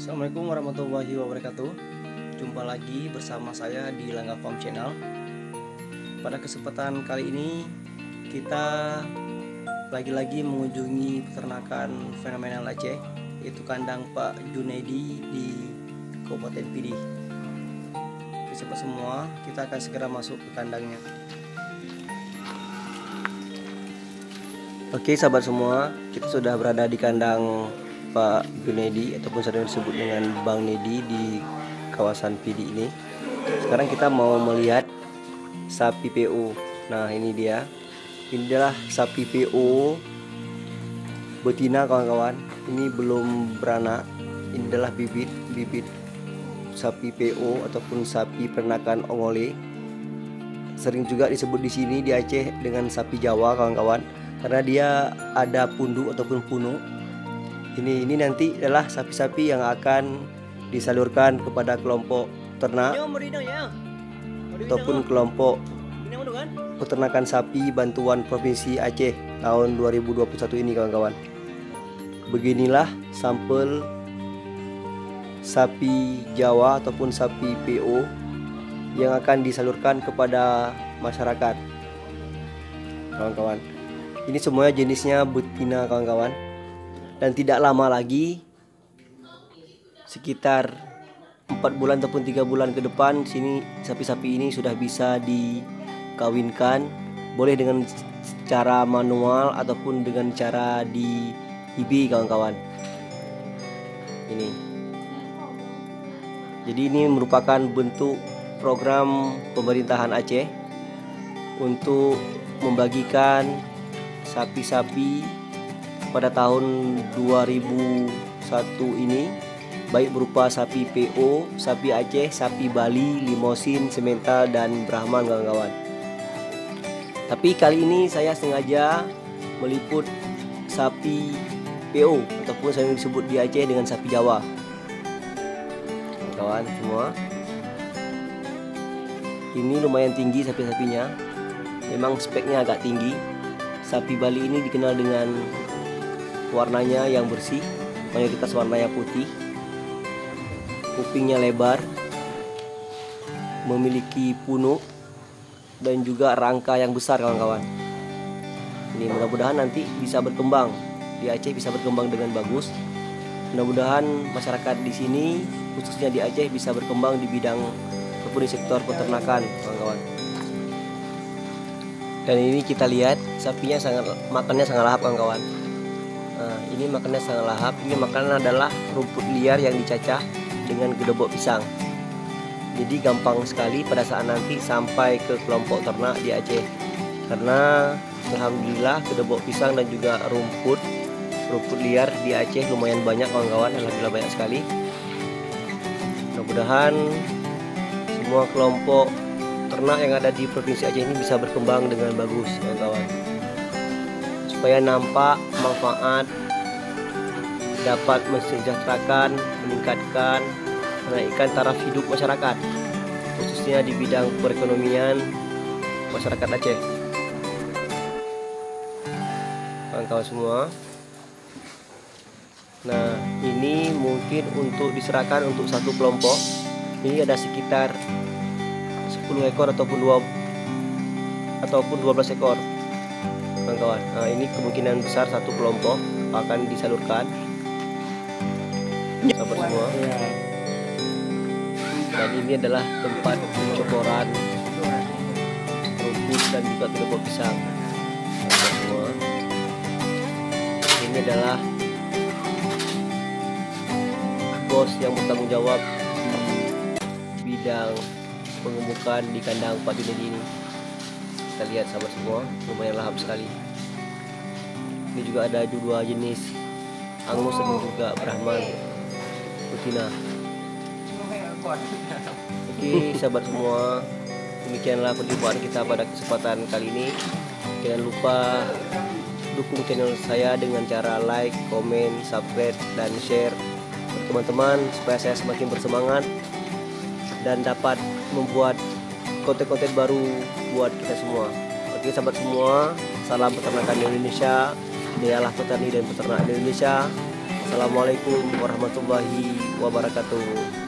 Assalamualaikum warahmatullahi wabarakatuh. Jumpa lagi bersama saya di Langga Farm Channel. Pada kesempatan kali ini kita lagi-lagi mengunjungi peternakan fenomenal Aceh, yaitu kandang Pak Junaidi di Kabupaten Pidi. Oke semua, kita akan segera masuk ke kandangnya. Oke sahabat semua, kita sudah berada di kandang Pak Junaidi ataupun sering disebut dengan Bang Nedi di kawasan Pidi ini. Sekarang kita mau melihat sapi PO. Nah ini dia, ini adalah sapi PO betina kawan-kawan. Ini belum beranak, ini adalah bibit sapi PO ataupun sapi peternakan ongole. Sering juga disebut di sini di Aceh dengan sapi Jawa kawan-kawan, karena dia ada punduk ataupun punuk. Ini nanti adalah sapi-sapi yang akan disalurkan kepada kelompok ternak ataupun kelompok peternakan sapi bantuan Provinsi Aceh tahun 2021 ini kawan-kawan. Beginilah sampel sapi Jawa ataupun sapi PO yang akan disalurkan kepada masyarakat kawan-kawan. Ini semuanya jenisnya betina kawan-kawan. Dan tidak lama lagi, sekitar 4 bulan ataupun 3 bulan ke depan, sini sapi-sapi ini sudah bisa dikawinkan, boleh dengan cara manual ataupun dengan cara di IB kawan-kawan. Ini. Jadi ini merupakan bentuk program pemerintahan Aceh untuk membagikan sapi-sapi pada tahun 2001 ini, baik berupa sapi PO, sapi Aceh, sapi Bali, Limosin, Semental, dan Brahman kawan-kawan. Tapi kali ini saya sengaja meliput sapi PO ataupun sering disebut di Aceh dengan sapi Jawa kawan-kawan semua. Ini lumayan tinggi sapi-sapinya, memang speknya agak tinggi. Sapi Bali ini dikenal dengan warnanya yang bersih, mayoritas warnanya putih, kupingnya lebar, memiliki punuk, dan juga rangka yang besar kawan-kawan. Ini mudah-mudahan nanti bisa berkembang di Aceh, bisa berkembang dengan bagus. Mudah-mudahan masyarakat di sini, khususnya di Aceh, bisa berkembang di bidang ataupun di sektor peternakan kawan-kawan. Dan ini kita lihat sapinya makannya sangat lahap kawan-kawan. Nah, ini makannya sangat lahap. Ini makanan adalah rumput liar yang dicacah dengan gedebok pisang. Jadi gampang sekali pada saat nanti sampai ke kelompok ternak di Aceh. Karena alhamdulillah gedebok pisang dan juga rumput liar di Aceh lumayan banyak kawan-kawan. Alhamdulillah banyak sekali. Mudah-mudahan semua kelompok ternak yang ada di Provinsi Aceh ini bisa berkembang dengan bagus kawan-kawan, supaya nampak manfaat, dapat mensejahterakan, meningkatkan, menaikkan taraf hidup masyarakat, khususnya di bidang perekonomian masyarakat Aceh kawan-kawan semua. Nah ini mungkin untuk diserahkan untuk satu kelompok. Ini ada sekitar 10 ekor ataupun 12 ekor kawan-kawan. Nah, ini kemungkinan besar satu kelompok akan disalurkan sahabat semua. Dan ini adalah tempat pencokoran rumput dan juga gedebok pisang sahabat semua. Ini adalah bos yang bertanggung jawab di bidang pengemukan di kandang Pak Junaidi ini. Kita lihat sama semua, lumayan lahap sekali. Ini juga ada dua jenis Angus dan juga Brahman betina. Oke sahabat semua, demikianlah perjumpaan kita pada kesempatan kali ini. Jangan lupa dukung channel saya dengan cara like, komen, subscribe, dan share ke teman-teman supaya saya semakin bersemangat dan dapat membuat konten-konten baru buat kita semua. Oke sahabat semua, salam peternakan Indonesia, dialah petani dan peternak Indonesia. Assalamualaikum warahmatullahi wabarakatuh.